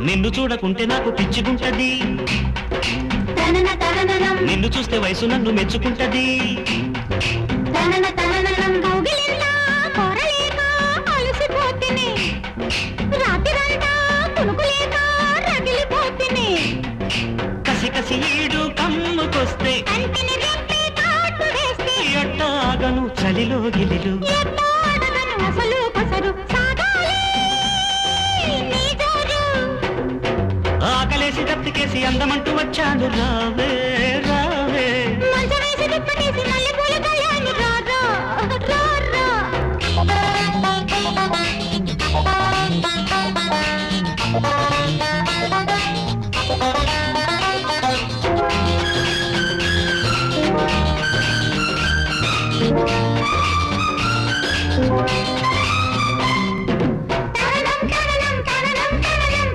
నిన్ను చూడకుంటే నాకు పిచ్చుకుంటది, నిన్ను చూస్తే వయసు నన్ను మెచ్చుకుంటది. కసి కసి ఈడు కమ్ముకొస్తే ఎట్టాగను చలిలో గిలిలు, ఆకలేసి దప్పికేసి అందమంటూ వచ్చాను రావే రావే.